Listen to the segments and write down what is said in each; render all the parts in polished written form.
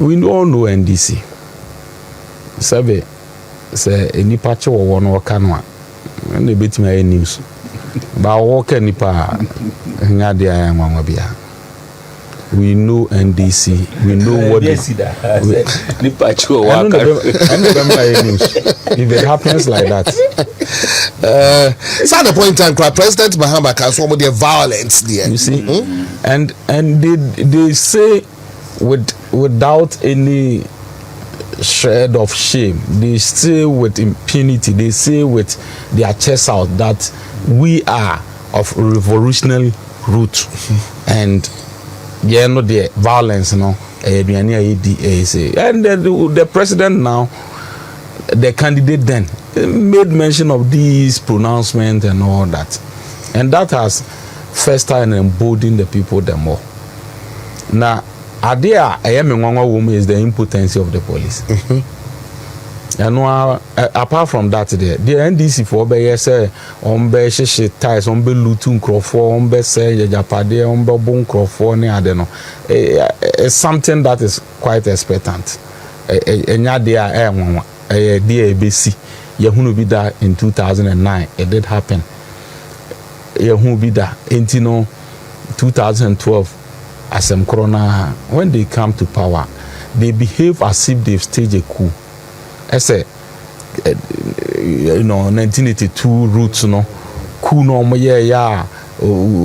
We all know NDC. Say any patch or one or canwa. And they beat me news. But walk any pa Nadia Mamabia. We know NDC. We know what I remember news. If it happens like that. It's at the point in time, President Mahama can form their violence there. You see? And they say without any shred of shame, they say with impunity, they say with their chest out that we are of revolutionary root. And yeah, no, the violence, and the president now, the candidate then made mention of these pronouncements and all that, and that has first time emboldened the people the more. Now, idea I am a woman is the impotence of the police. And apart from that, the NDC for be say on be she ties on be lutun crofo on be say japade on be bon crofo ne ade no. It's something that is quite expectant. Enya dia nwanwa dia ebesi yehunu bi da in 2009 it did happen. Yehunu bi da entino 2012 asem corona when they come to power they behave as if they've staged a coup. I say, 1982 roots, coup no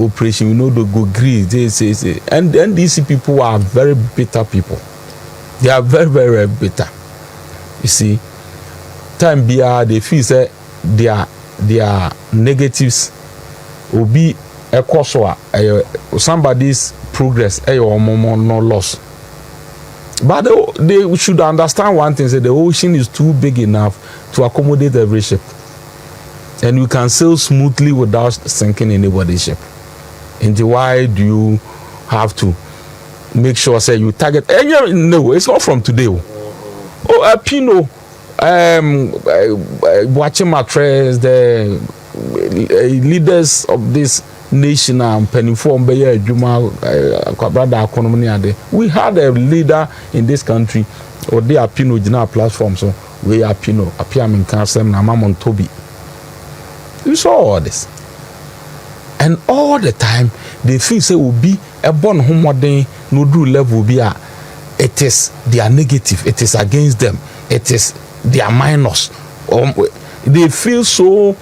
operation, the go agree. They say, and then these people are very bitter people. They are very, very bitter. You see, time they feel say their negatives will be a cause of somebody's progress, no loss. But they should understand one thing, that the ocean is too big enough to accommodate every ship. And you can sail smoothly without sinking anybody's ship. And why do you have to make sure, say, you target? No, it's not from today. Oh, Pino, watching my trails, the leaders of this nation and penny form we had a leader in this country or they are Pino general platform, so we are Pino appear in Council and Mamon Toby. You saw all this, and all the time they feel say will be a born homework day no do level be a it is their negative, it is against them, it is their minus. They feel so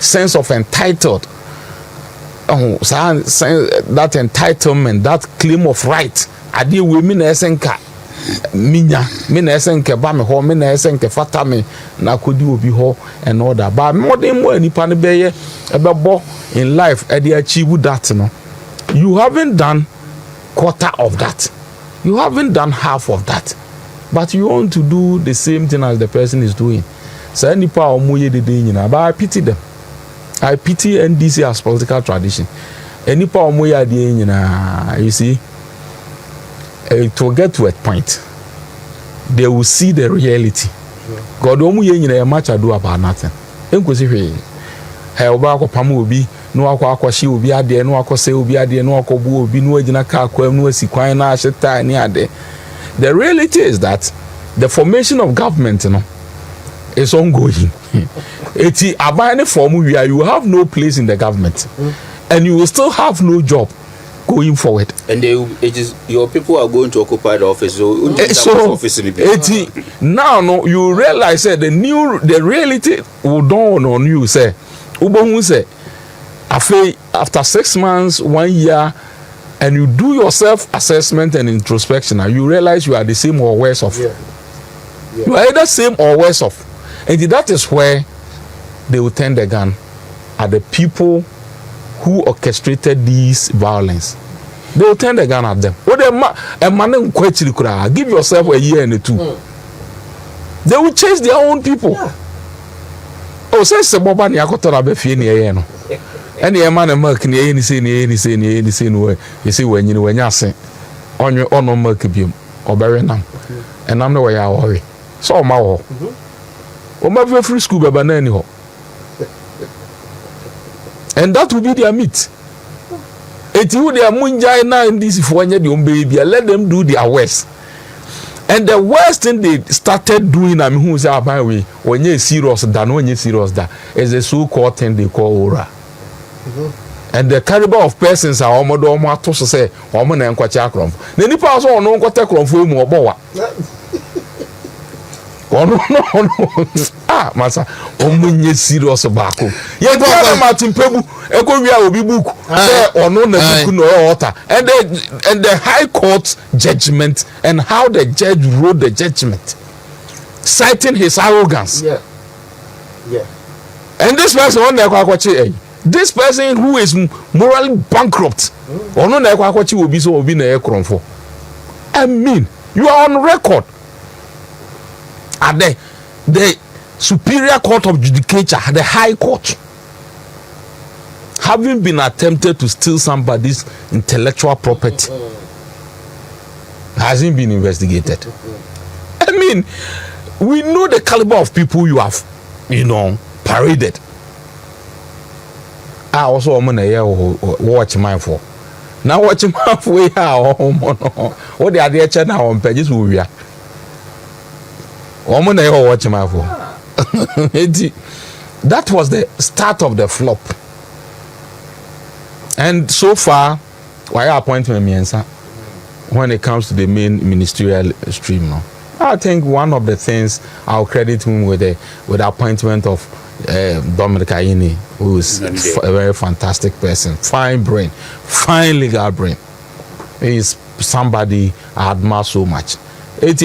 sense of entitled. Oh, that entitlement, that claim of right. I deal with me esenka minya, me esenka ba me ho, me esenka fata me na kodi obi ho and all that. But more than more nipa ne beye ebebo in life e dey achieve that no. You haven't done quarter of that. You haven't done half of that. But you want to do the same thing as the person is doing. So nipa omoye de dey nyina, but I pity them. I pity NDC as political tradition. Any power moya you see, it will get to a point. They will see the reality. God omu much ado about nothing. Enkwesi he oba ko pamu obi no akwashi obi ade no akose obi ade no akobu obi no agina ka kwam no asikwan na aheta ni ade. The reality is that the formation of government is ongoing. Eti abane form where you have no place in the government, and you will still have no job going forward. And your people are going to occupy the office. So now no, you realize that the reality will dawn on you. Say, after 6 months, 1 year, and you do your self-assessment and introspection, you realize you are the same or worse off. Yeah. You are either same or worse off. And that is where they will turn the gun at the people who orchestrated this violence. They will turn the gun at them. Give yourself a year and 2. They will chase their own people. Yeah. Oh, say Boba Niakotora Befieno. Any man and milk any say you see when you say on your honor milk or bury them. And I'm the way I worry. So my my free school anyhow. And that will be their meat. It will their munjai now in this for the baby. Let them do their worst. And the worst thing they started doing, I mean, who say, by the way, when you're serious, is the so-called thing they call aura. And the caliber of persons are almost to say, woman and quachakrom. The nipa also no quachakrom for more boa. Oh no. Ah, massa, omunye serious back. Yeah, brother Martin Pebu, Ekovia will be book or no book no altar. And the High Court judgment and how the judge wrote the judgment, citing his arrogance. Yeah. And this person on the this person who is morally bankrupt, or no will be so be na for. I mean, you are on record. At the Superior Court of Judicature, the High Court, having been attempted to steal somebody's intellectual property, hasn't been investigated. I mean, we know the caliber of people you have, paraded. I also watch my for. Now watch my for what the other channel on pages will be. That was the start of the flop. And so far, why appointment me when it comes to the main ministerial stream now. I think one of the things I'll credit him with the appointment of Dominic Ayini, who is a very fantastic person, fine brain, fine legal brain. He is somebody I admire so much. He's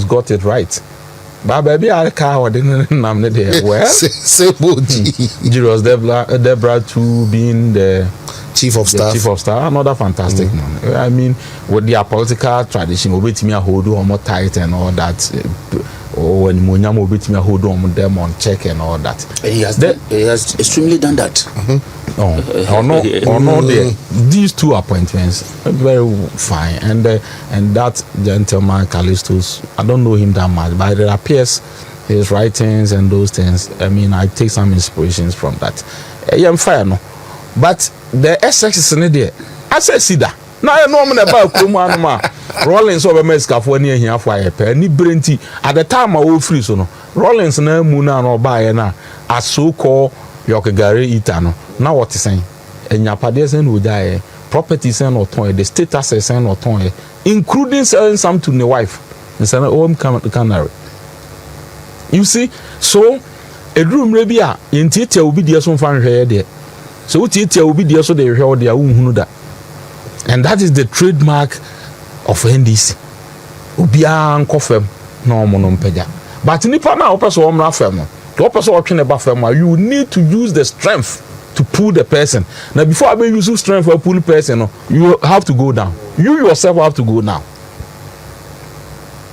got it right. But baby, I can't well. Julius Deborah too being the chief of staff. Another fantastic man. I mean, with their political tradition, we me hold on more tight and all that. Or when Munyam will me hold on them on check and all that. He has extremely done that. These two appointments very fine, and that gentleman Callistus, I don't know him that much, but it appears his writings and those things. I mean, I take some inspirations from that. I'm fine, no, but the SX is in there. I say Sida. Now I know about Kumanuma. Rollins over Mesca near here for a penny brinty at the time I will free so no. Rollins no Muna no buy na as so called Yokagari Itano. Now what is saying? And your padres would die, property send or toy, the status send or toy, including selling some to the wife and send home come to Canary. You see, so a room maybe in Tita will be the some fan here there. So Tita will be the so they heard their own that. And that is the trademark of NDC. Ubia confirm no monompedia. But nipa na opeso omra fam no. To opeso otwene ba fam, you need to use the strength to pull the person. Now before I use strength for pull the person, no, you have to go down. You yourself have to go down.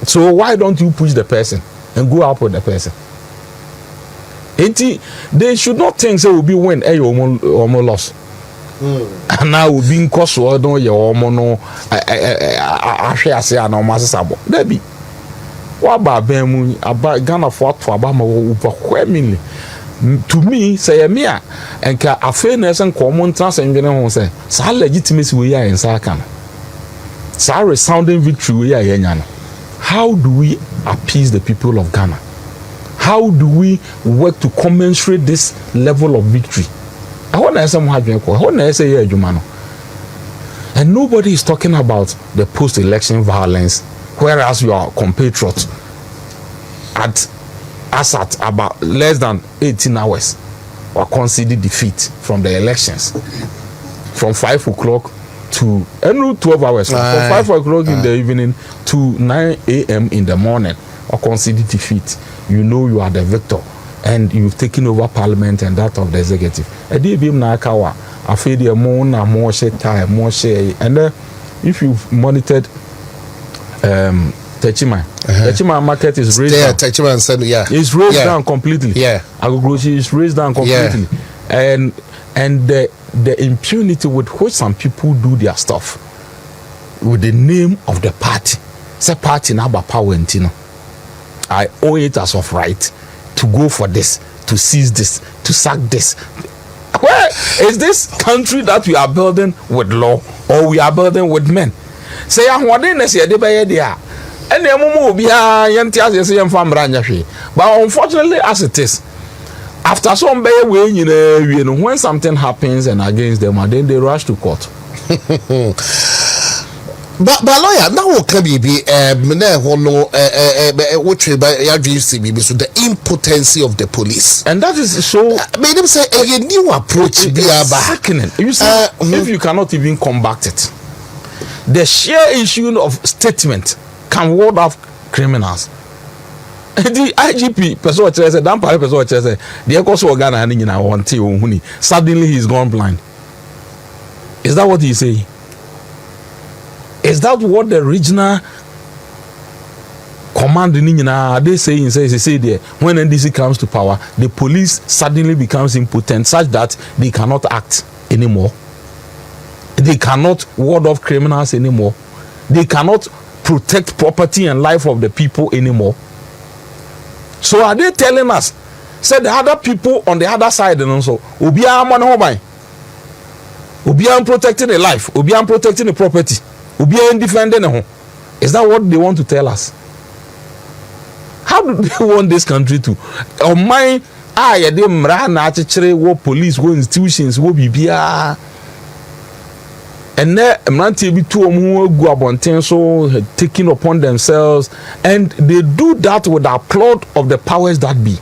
So why don't you push the person and go up with the person? They should not think say will be win or loss. And now we being cost or don't your mono I say no massabo. Baby. What about them about Ghana for Abama overwhelmingly? To me, say me and a fairness and common trans and general say, so legitimacy we are in Sakan. So resounding victory we are in Yana. How do we appease the people of Ghana? How do we work to commensurate this level of victory? I want to say and nobody is talking about the post-election violence, whereas your compatriots at about less than 18 hours were conceded defeat from the elections, from 5 o'clock to 12 hours, from 5 o'clock in the evening to 9 a.m. in the morning, or conceded defeat. You know you are the victor. And you've taken over parliament and that of the executive. I did be Nakawa. I feel the more share time, more share. And if you've monitored Techima, Techima market is raised down. Techima said, it's raised down completely. Agrogrocery is raised down completely. And the impunity with which some people do their stuff with the name of the party. Say party now about power and Tino. I owe it as of right to go for this, to seize this, to sack this. Where is this country that we are building with law, or we are building with men? Say, I'm wondering, say, And the moment will be but unfortunately, as it is, after some way, when something happens and against them, then they rush to court. But lawyer, now what can be the impotency of the police, and that is so. Made them say a new approach. Sickening. You see, if you cannot even combat it, the sheer issue of statement can ward off criminals. The IGP person said, "Damn, person said, the Ecoso organ and in our one suddenly he's gone blind." Is that what he's saying? Is that what the regional command are they saying? Say there when NDC comes to power, the police suddenly becomes impotent such that they cannot act anymore. They cannot ward off criminals anymore. They cannot protect property and life of the people anymore. So are they telling us? Say the other people on the other side and also Obiam protecting the life, Obiam protecting the property. Defending. Is that what they want to tell us? How do they want this country to? On my what police, what institutions, what BBR, and there be two who go about so taking upon themselves, and they do that with the applaud of the powers that be.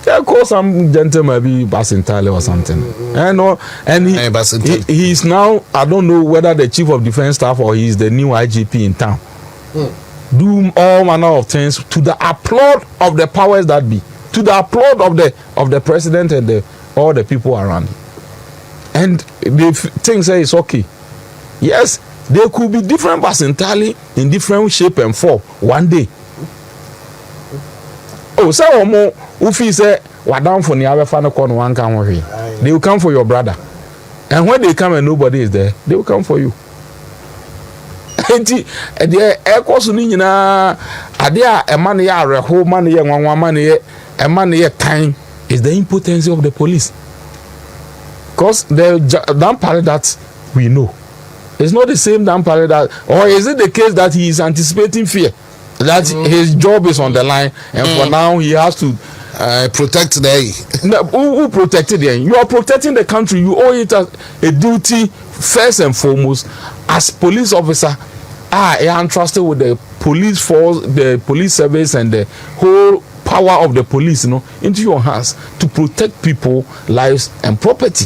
Of course, some gentleman be Basintale or something. And he is now, I don't know whether the chief of defense staff or he is the new IGP in town. Do all manner of things to the applaud of the powers that be, to the applaud of the president and all the people around. And the thing say it's okay. Yes, there could be different Basintale in different shape and form one day. Oh, so Ufi say, "What down for the fan of one come here." They will come for your brother, and when they come and nobody is there, they will come for you. The air course na adia a money a whole money one money a money time is the impotence of the police. Because the damn party that we know, it's not the same damn party that, or is it the case that he is anticipating fear? That his job is on the line, and for now he has to protect the. Who protected them? You are protecting the country. You owe it as a duty first and foremost as police officer. I am entrusted with the police force, the police service, and the whole power of the police, into your hands to protect people, lives, and property.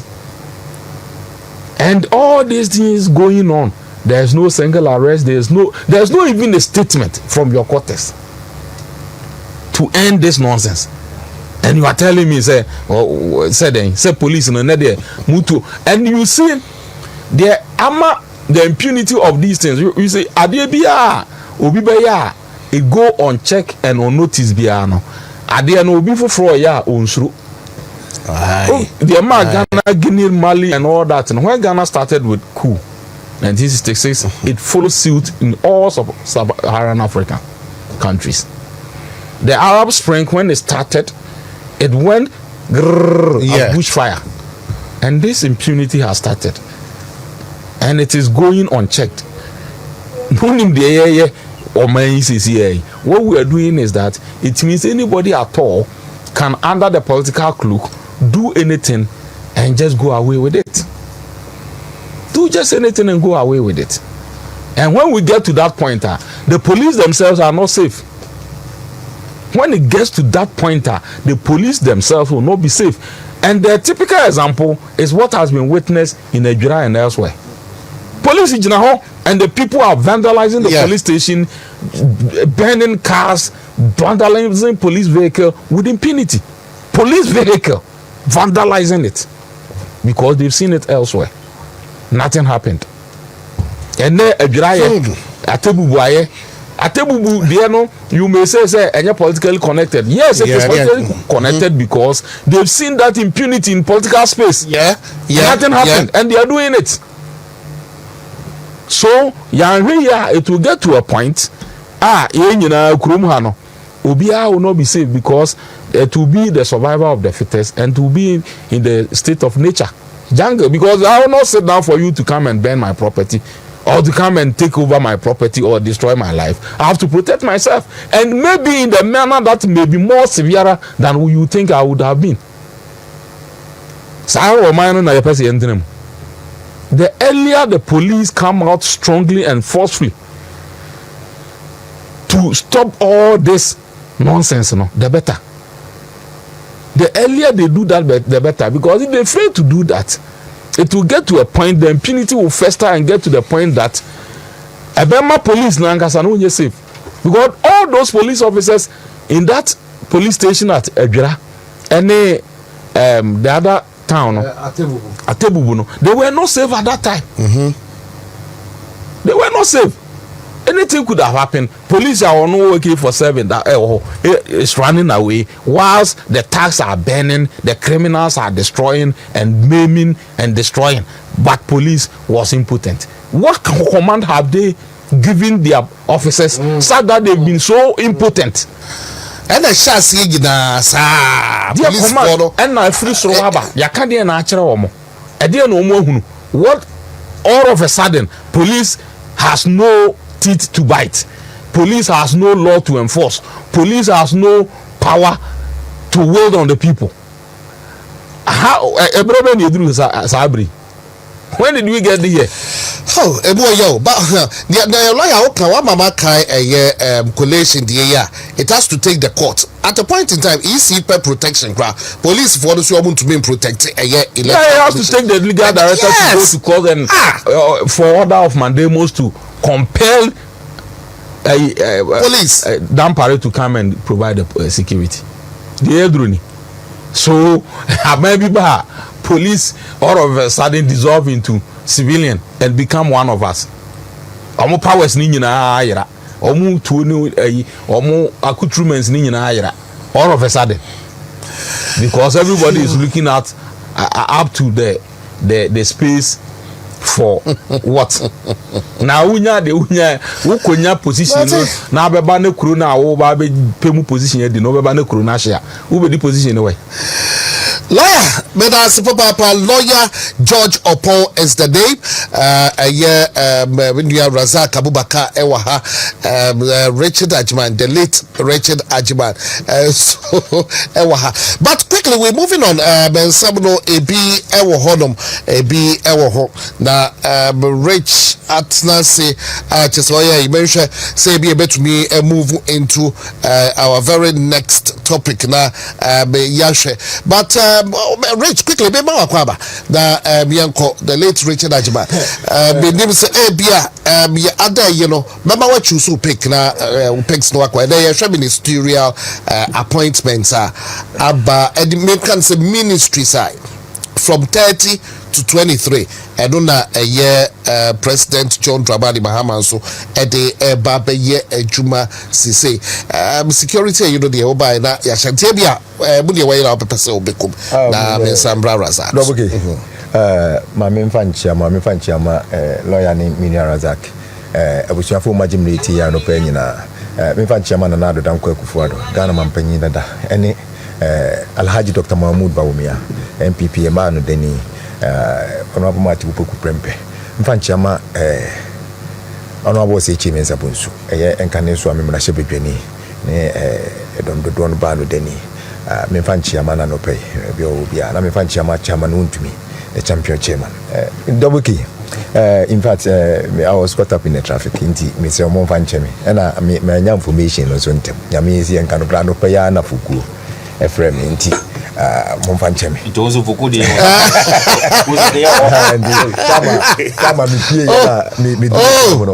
And all these things going on. There's no single arrest. There's no even a statement from your quarters to end this nonsense. And you are telling me, say police and mutu. And you see the impunity of these things. You say adebia obibeya it go on check and on notice biano. Ade no obi foforo ya onsuru. The Ghana, Guinea, Mali, and all that. And when Ghana started with coup. 1966, it followed suit in all sub-Saharan African countries. The Arab Spring, when it started, it went a bushfire. And this impunity has started. And it is going unchecked. What we are doing is that it means anybody at all can, under the political cloak, do anything and just go away with it. Do just anything and go away with it. And when we get to that point, the police themselves are not safe. When it gets to that point, the police themselves will not be safe. And the typical example is what has been witnessed in Nigeria and elsewhere. Police in Jinaho, and the people are vandalizing the police station, burning cars, vandalizing police vehicle with impunity. Police vehicle, vandalizing it because they've seen it elsewhere. Nothing happened. And then Atebubu, you may say and you're politically connected. Yes, it is politically connected because they've seen that impunity in political space. Nothing happened, and they are doing it. So it will get to a point. Obia will not be safe because it will be the survival of the fittest and to be in the state of nature. Jungle, because I will not sit down for you to come and burn my property or to come and take over my property or destroy my life. I have to protect myself, and maybe in the manner that may be more severe than you think I would have been. The earlier the police come out strongly and forcefully to stop all this nonsense, the better. The earlier they do that, the better. Because if they fail to do that, it will get to a point, the impunity will fester and get to the point that a Burma police is safe. Because all those police officers in that police station at Ejira and the other town, Atebubu, they were not safe at that time. They were not safe. Anything could have happened. Police are on working for 7 that it's running away whilst the tags are burning, the criminals are destroying and maiming and destroying. But police was impotent. What command have they given their officers so that they've been so impotent? And I shall see police command and I free so ya can't be a natural woman. What all of a sudden police has no teeth to bite. Police has no law to enforce. Police has no power to wield on the people. How when did we get here? Oh, but the lawyer Mama Kai collation the year. It has to take the court. At a point in time, EC protection police for those who want to be protected it has to take the legal director to go to court and for order of mandamus to compel police Dampare to come and provide the security. The so maybe police all of a sudden dissolve into civilian and become one of us. Omo powers ni nyina ayira. Omo tuo omo accoutrements ni nyina ayira. All of a sudden, because everybody is looking at up to the space for what? Now unya position na beba ne kuro na wo ba be pemu position e di no beba ne kuro na hia. Wo be di position way. Lawyer, Papa lawyer George Opon is the name. When you are Razak Abubakar Ewaha, Richard Ajman, the late Richard Ajman. So Ewaha. But quickly, we're moving on. Samuel Ebi Ewahodom, Ebi Ewaho. Now, Rich Atnasi, Chesoya, you mentioned, say, be able to me move into our very next topic now, Yashe. But Rich, quickly, be more kwaba. The late Richard Ajman. The name is Ebia. Other, remember what you so pick now, picks no aqua. They are ministerial appointments. Abba, and the ministry side from 30 to 23. I don't know a year President John Dramani Mahama so a day Baba ye Juma Sise security the Oba na Ashanti Budi way up person become na Sambra Razak. Mami Fanchama lawyer named Minia Razak abusuafo majimreti ya no penyina Fanchama na nado dan kwakufuado Ghana mampanyina da ene Alhaji Dr. Mahmoud Bawumia MPP emano deni honorable Mati Upoku Prempe Mfanchama honorable Sechi Mensa Bunsu enkaneso amemra shebedwani ne don ba no deni Mfanchama na no pay bia na Mfanchama chairman untumi the champion chairman double key in fact I was caught up in the traffic inti me say mo Mfanchemi na me anya information no so ntem nyame esi enkano plan no pay ya na fuku Efrem inti Mfanchemi Itozo fukudi kama mipie mi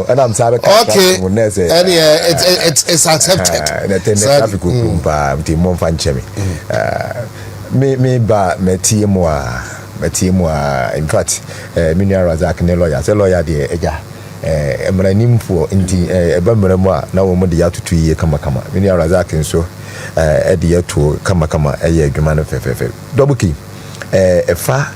and I'm sorry okay and it's accepted the traffic kumpa mti Mfanchemi me ba metie mo in fact Ministerial Razak ne lawyer say lawyer de eja emranimfo nti ebamramo a na wo mo de yatutu ye kama Ministerial Razak nso ediye to kama eye adwuma no fefefe double key efa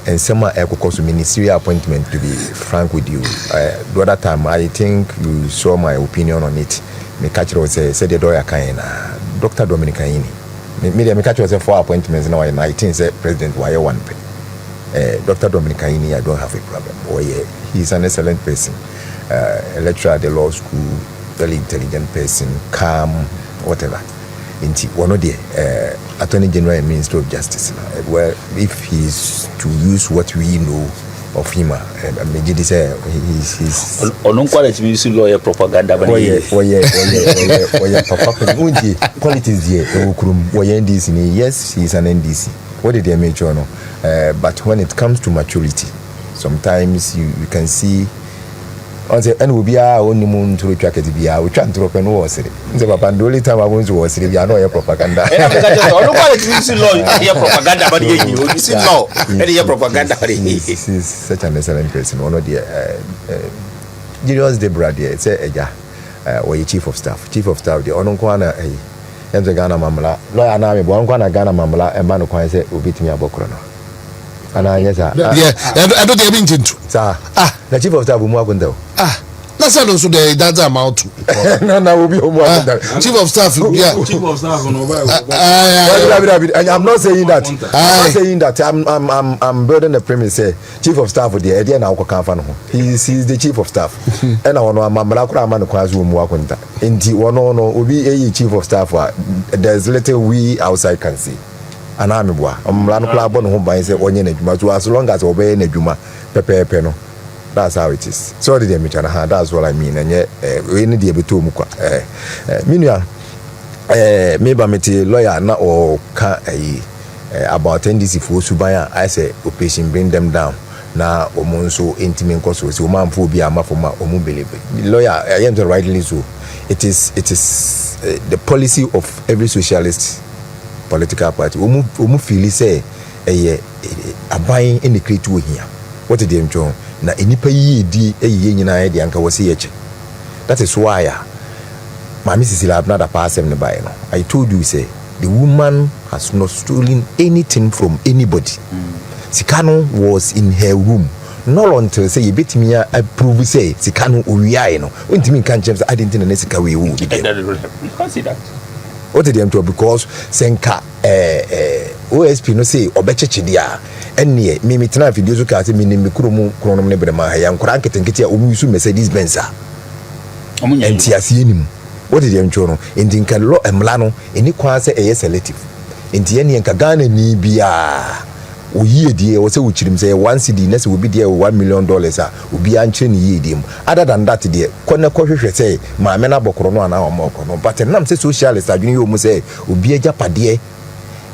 ensema ekokoso ministerial appointment. To be frank with you, the other time I think you saw my opinion on it. Me catch you say the lawyer kind Dr. Dominic Kaini me catch you say 4 appointments now and I think say president why one pay Dr. Dominic Kaini I don't have a problem he's an excellent person. A lecturer at the law school, very intelligent person, calm, whatever. One of the Attorney General and Minister of Justice. Well, if he's to use what we know of him, he's lawyer propaganda. Qualities here. NDC. Yes, he's an NDC. What did they make sure? But when it comes to maturity, sometimes you can see. And we be our only moon to track it. We trying to open wars. The Papa, the only time I want to was we are not propaganda. Propaganda, but you see law, and propaganda. He's such an excellent person. One of the Julius Debra, it's a or chief of staff, the Ononkwana, and the Ghana Mamla, lawyer Nami, Bonkwana Ghana Mamla, and Manu Quanse will beat me a bokrono. And I yes, I don't have into. The chief of staff will move on though. That's also the that's amount. No, will be chief of staff. Yeah, chief of staff. I'm not saying that. I'm saying that I'm building a premise. Chief of staff with the idea now. He's the chief of staff. And I want to Mamma man across room work on that. Indeed, one no will be a chief of staff. There's little we outside can see. And I'm a boy. I'm running club on home by say onion as long as obeying a juma pepe peno. That's how it is. So did they that's what I mean. And yet we need to be too much. Meanwhile, maybe I'm a lawyer now or about NDC for Subaya. I say operation bring them down. Now omonso intimate koso so man for be ama for ma omu believe. Lawyer I am the rightly so. It is the policy of every socialist political party. Omu feel say buying any create here. What did they do? Na enipa yi di nyina de anka wose yeche. That is why my Mrs. Lab not a pass them by no. I told you say the woman has not stolen anything from anybody. Sikano was in her room. Not until say you bit me I prove say Sikano uwiai no. Untimi kan James I didn't know Sika we would. You can't see that. What did they do? Because Senka OSP no say obecheche dia enne mimi tena video so ka say mini mikurumu kronom ne brema ya nkora nketenkete a omu yusu Mercedes Benz a enti ase nim. What did they do no enti nka lo emla no eni kwa say eye selective enti ene nka Ghana ni bia oyi edie wo say wo chirim say 1 cedi na say obi dia $1 million a obi anche ni yediem other than that dia kone kohwehwe say ma me na bokoro no ana omoko no but nam say socialist adwene yo mu say obi agapade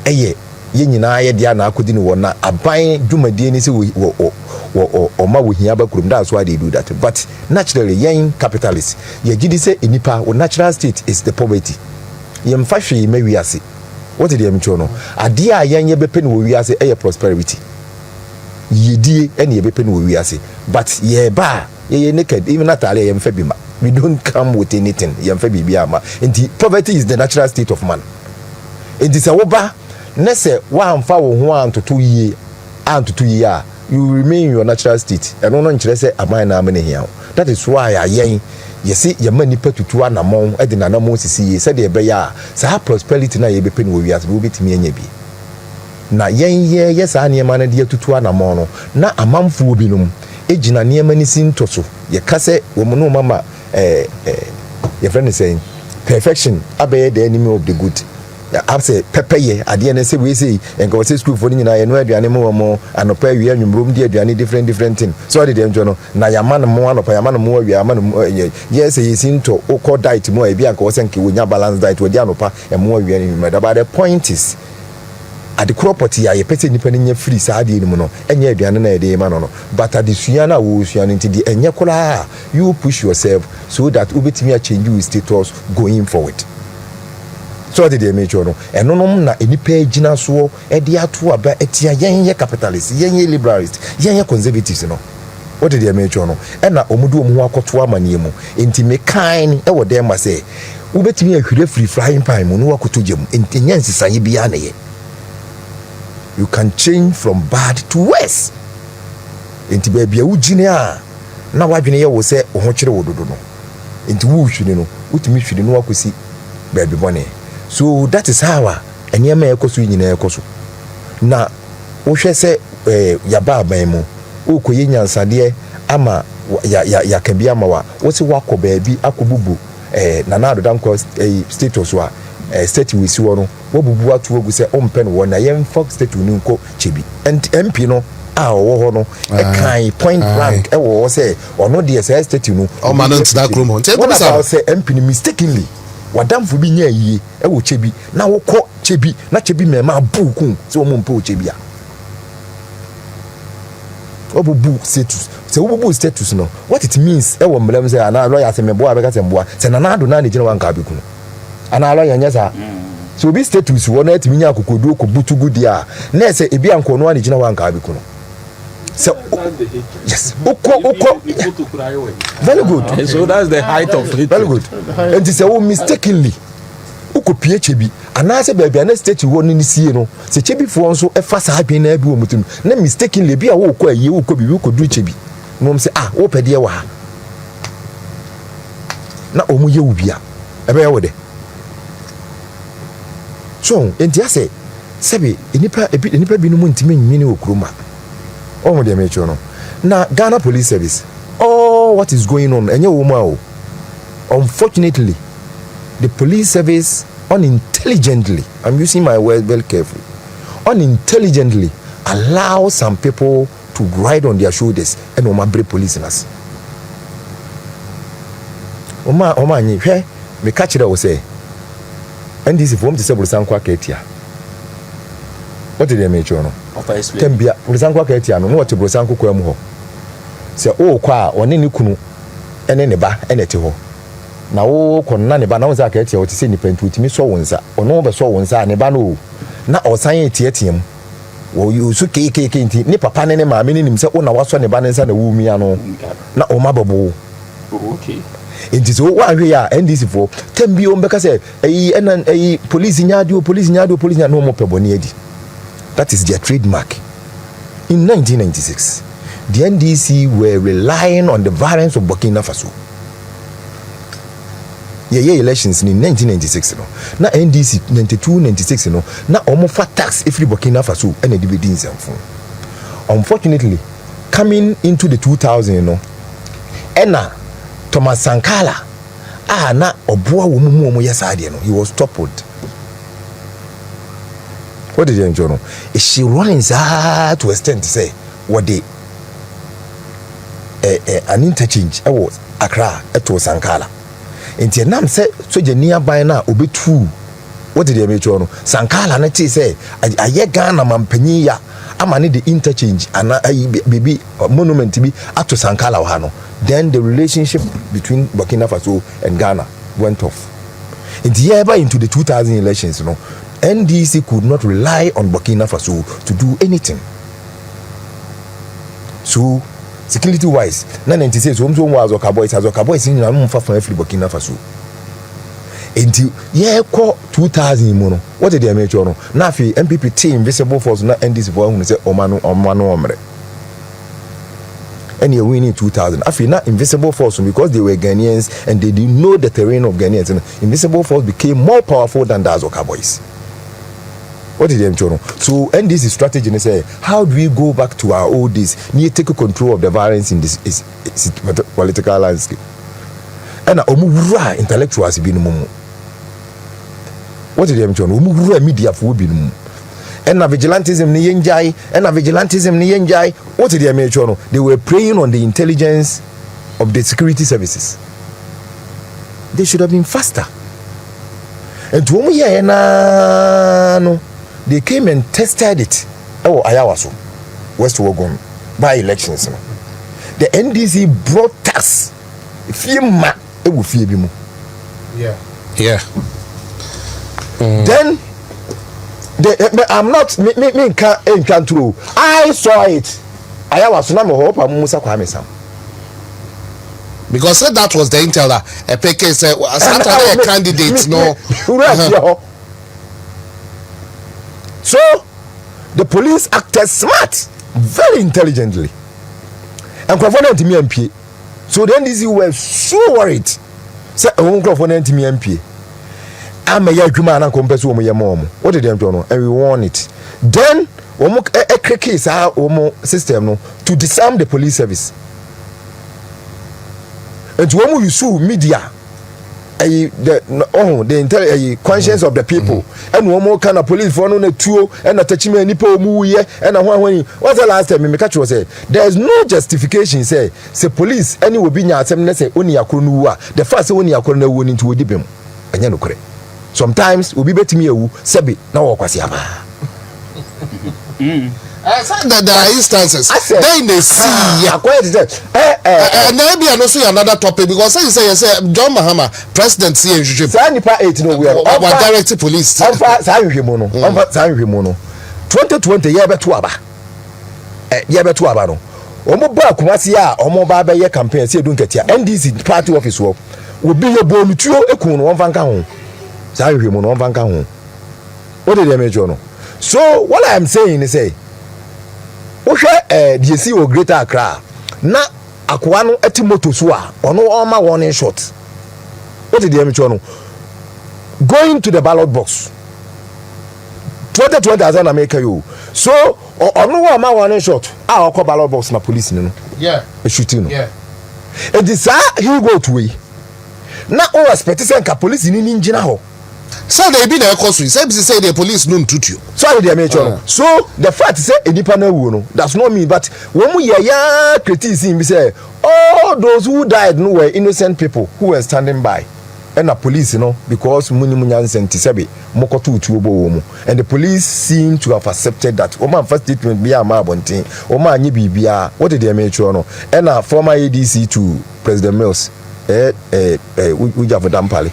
eye ye nyina ye dia na akodi ni wona aban dwumadie ni say wo ma wo hia ba kurum that's why they do that but naturally yen capitalist ye gidi say enipa wo natural state is the poverty ye mfahwe me wiase. What did you mean? Ade a yen ye bepen wo wiase e prosperity yedie ene ye bepen wo wiase but ye ba ye naked even atale ye mfa bima we don't come with anything ye mfa bibia ma enti poverty is the natural state of man enti se wo ba na se wa amfa wo ho antoto yie a you remain in your natural state eno no nkire se aman na amene hia. That is why yen yesi ye mani patutu anamon e de nanamon sisi se de be ya sa prosperity na ye bepe no wiase be obetimi anya bi na yen ye sa niema na de tutu anamon no na amamfo obinom ejina niema ni sintoso ye kase wo mo no mama your friend is saying perfection abe the enemy of the good. I say pepeye ade na say we say enko say school for ni na ye no aduane mo anopa wi anwumrom di aduane different thing so dey dem no na yamano mo anopa yamano mo wi yamano yes say sinto okọ diet mo e bi anka wo senke wonya balance diet we di anopa e mo wi anwum but the point is at the property ya ye pese nipa nya free sa ade ni mo no enya aduane na e dey ma no but at the suana wo suana nti di enya kola you push yourself so that obetimi a change your status going forward. So did they make sure no na enipa agina so e de ato aba etia yen capitalist yen liberalist yen conservatives no. What did they make sure no na omudu omu akoto amane mu enti me kind e wo dem ma say ubetimi ahwire free frying pan mu no wakoto gem enti nyansisa ye bia na ye. You can change from bad to worse. Enti ba bia ugine a na wadwene ye wo se ho kyere wododo no enti wo hwine no utimi hwine no wakosi ba bi bone. So that is how enyema ekoso nyina ekoso na wo hwe se yaba aban mu okoye nyansade ama ya can be amawa what's wako baby akububu nanado danko status wa state we si wono wobubu atu ogu se ompen wo na yem fox state ni nko chebi and MP no a wo ho no kan point blank wo say ono de say state no o man nt da kromo nt e say MP ni mistakenly wadamfo bi nya yie wo chebi na wo kọ chebi na chebi me ma buku se wo mpo chebi a obubu status se obubu status no what it means e wo mblem say ana lawyer say me boa be ka say mboa se nanado na ne gina wan ka beku no ana lawyer nya sa so obi status wo na atimi nya akokodu ko butugu dia na say ebi anko no ne gina wan ka beku no so yes oko very good so that's the height of it. Very good and say wo mistakenly uko pie chebi ana se baabi ana state wo ni sie no se chebi fo nso e fa sa adwen na bi wo mutum na mistakenly bi a wo kọ aye wo kọ bibi ko du chebi no se wo pede wa ha na omu ye wo bia e be ye wo de so enti ase sebe enipa bi no mu ntime nyini okroma o mo de me cho no na Ghana Police Service what is going on enye wo ma o unfortunately the police service unintelligently, I'm using my words very carefully, unintelligently allow some people to ride on their shoulders and break police in us. Oma nyi hwe me catch it say NDC form to say Burusankwa Ketia. What did they make you no? Tembia Burusankwa Ketia no what Burusanku kwam ho. Say o kwa one ni kunu ene ne ba ene te ho. Na wo konna ne ba na wonsa Ketia o ti se ni pentu ti mi so wonsa. Ono be so wonsa ne ba no. Na osan etietem. Wo yusu keke nti ni papa ne maame ne nim se o na waso ne ba ne nsa na wo mi ano. Na o mabobo. Okay. It is what we are NDC for. Tembi ombeka say police nyado no more peboni edi. That is their trademark. In 1996, the NDC were relying on the violence of Burkina Faso. Yeah, elections in 1996 no. Na NDC 92-96 no. Na omo fa tax every Burkina Faso and the dividends and phone. Unfortunately, coming into the 2000 no. Ena Thomas Sankara na oboa wo mu yesade no, he was toppled. What did you enjoy no? She running to extent to say what they an interchange was Accra to Sankara. Inti nam say so je nearby na obetu. What did you make no? Sankara na ti say aye Ghana mampanyi ya amane the interchange ana baby monument bi ato Sankara wa no. Then the relationship between Burkina Faso and Ghana went off. In the year into the 2000 elections, you know, NDC could not rely on Burkina Faso to do anything. So, security-wise, 96 was Okaboys boys in every Burkina Faso. Until year 2000, what did they make? Now, MPP team visible force not NDC for who say Omano Omre. And you're winning 2000. I feel not invisible force because they were Ghanaians and they didn't know the terrain of Ghanaians. And invisible force became more powerful than the Azoka boys. What did they do? So, and this is strategy. And say, how do we go back to our old days? Need to take control of the violence in this political landscape. And omura intellectuals be no. What did they do? Omura media for be no. And vigilantism ni yenjai. What did they make sure? They were preying on the intelligence of the security services. They should have been faster. And to no, they came and tested it. Oh, Ayawaso, West Wogon, by elections. The NDC brought tax. Fima, it will fear him. Yeah. Then. I'm not me can't true. I saw it. I was not hope Musa Kwame Sam. Because that was the intel that a PK said Ashanti candidate no. So the police acted smart, very intelligently. And Kwafona to me MP. So the NDC were so worried. Say Kwafona to me MP. I'm a Yakuma and compared to Omo. What did they do? And we won it. Then, a case our system to disarm the police service. and when you sue media the conscience of the people and one more kind of police for no two and a touching nipo muye and a one what's the last time me catch was say there is no justification say police any will be nya asem say oni akronuwa the first oni akronu wo ni nti odibem anya no kore sometimes obi betimi ewu sebi na wo kwase aba there are instances then they see maybe I know see another topic because say John Mahama president see you say nipa 8 no we are direct police say hwehwemo no 2020 ye beto aba no omo ba kumasi a omo ba be ye campaign say edu nketia NDC party office wo obi ye bonutuo ekun no wonfa nka ho say hwehemo no wonfa nka ho what did they measure no so what I am saying is say DSC or Greater Accra na akwa no etimoto so a ono oma warning shot what did the amateur no going to the ballot box 20,000 America you so ono oma warning shot a okọ ballot box na police no yeah shooting no yeah it is he go to we na o expect say ka police ni ngina ho so they be the cause say the police no tutu so they amateur so the fact say enipa na wu no that's not me but when we ya criticize be say all those who died no were innocent people who were standing by and the police because muni munyansenti sebe mokoto utu obo wo and the police seem to have accepted that o man first statement be am abontin o man anyi bibia what did they amateur no and a former ADC to President Mills Dampale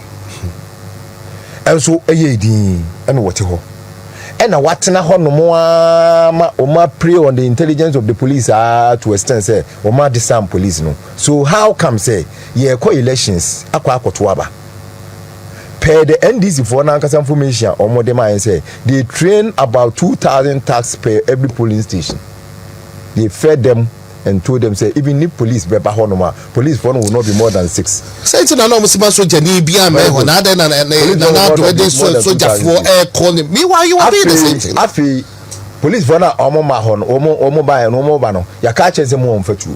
and so din and what ho and a watena ho no mo ma prey on the intelligence of the police to extend say o ma disarm police no so how come say ye co-elections akwa aba per the NDC for na nkasa information or more dem say they train about 2,000 tax per every polling station they fed them and told them say even if police be ba honoma police for no will not be more than 6 say it na no musi so jani bia me ho na na do dey so just for air calling me why you are doing the same thing afi police for na omo ma ho no omo ba no omo ba no ya ka che say mo on fatu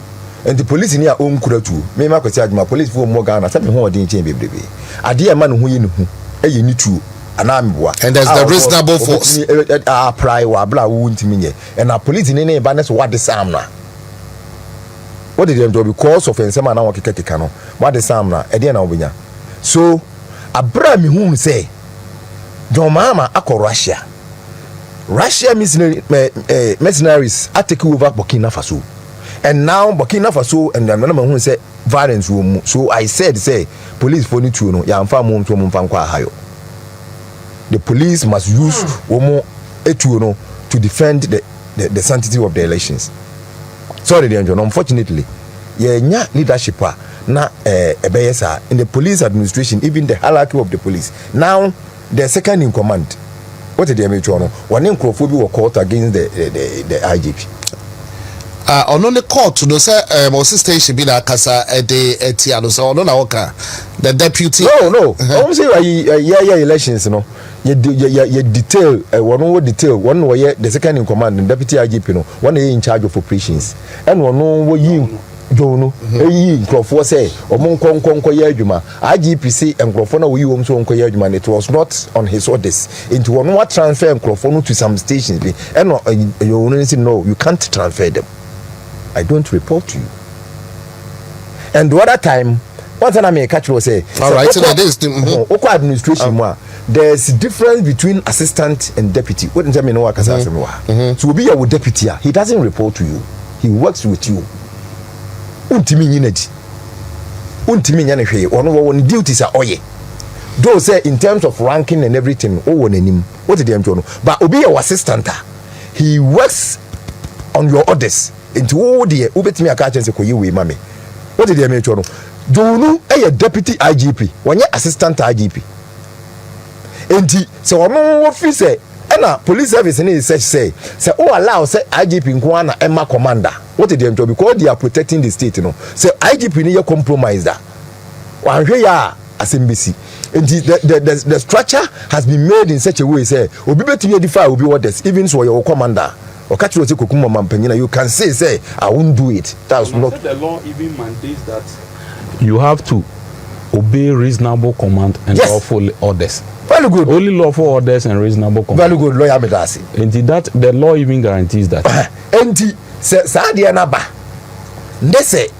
and the police ni a on kuratu me ma kwesi aduma police for mo Ghana say me ho odin chen bebrebe ade e ma no ho yi ni hu e ni tu ana mboa and there's the reasonable force apply wa bla wo ntimi nye and a police ni ba na so what this am na what did them do because of ensema na wakeka no what the sam na e dey na obenya so abra mi hu say John Mahama akọ Russia mercenaries are taking over Burkina Faso and now Burkina Faso and then hu say violence wo so I said say police for need to no ya mfa mo nto mo mfa nkwa hayo the police must use womo etu no to defend the sanctity of the elections. Sorry, unfortunately, yeah, leadership na ebeyesa in the police administration, even the hierarchy of the police. Now, the second in command. What did they make sure? One in Crawford were caught against the IGP. On the court, no say, station be like Casa Etiano, so no, the deputy. No. I'm saying, elections, you detail one detail one way the second in command and deputy IGP one in charge of operations and one no you no Crawford say omon konko ye adwuma IGP say Crawford na we wom so onko ye adwuma it was not on his orders into one what transfer Crawford to some stations be and you say no you can't transfer them I don't report to you and the other time one time I catch was say all right so that is the administration there's a difference between assistant and deputy. What does that mean? So be your deputy. He doesn't report to you. He works with you. Untimi nyane hwe. Ono duties are oye. Though say in terms of ranking and everything, what did they do? But obi your assistant. He works on your orders. Into the ubetimi akache se koyi we mame. What did they make you? Do no a deputy IGP. One assistant IGP. Enti se wono officer na police service ni say allow say IGP nko na ema commander what did them do because they are protecting the state say IGP ni ye compromise da wanhwe ya asembisi enti the structure has been made in such a way say obi betumi edify obi orders even so your commander or catch you say kokuma mampanyina you can say I won't do it that's not the law even mandates that You have to obey reasonable command and Yes. lawful orders. Very good. Only lawful orders and reasonable command. Very good lawyer Medasi. And that the law even guarantees that. Enti se saade na ba. Ndese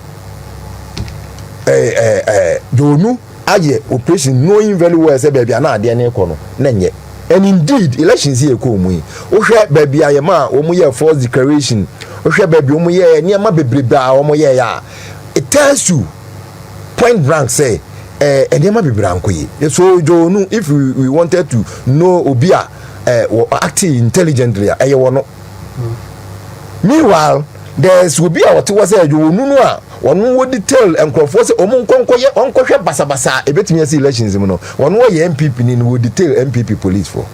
Jonu aye operation knowing very well say baby na ade na ekono na nye. And indeed elections here ko mu yi. Ohwe baby ayema omu ye false declaration. Ohwe baby omu ye niam bebrebe a omu ye ya. It tells you point blank say enema bebrebe ankoyi. So Jonu if we wanted to know obia acting intelligently aye wono. Meanwhile there's will be our to say Jonu no a one wo detail enkrofo say omo nkonkoye onkwohwe basabasa ebetimi ase elections mu no one wo ye MPP ni wo detail MPP police for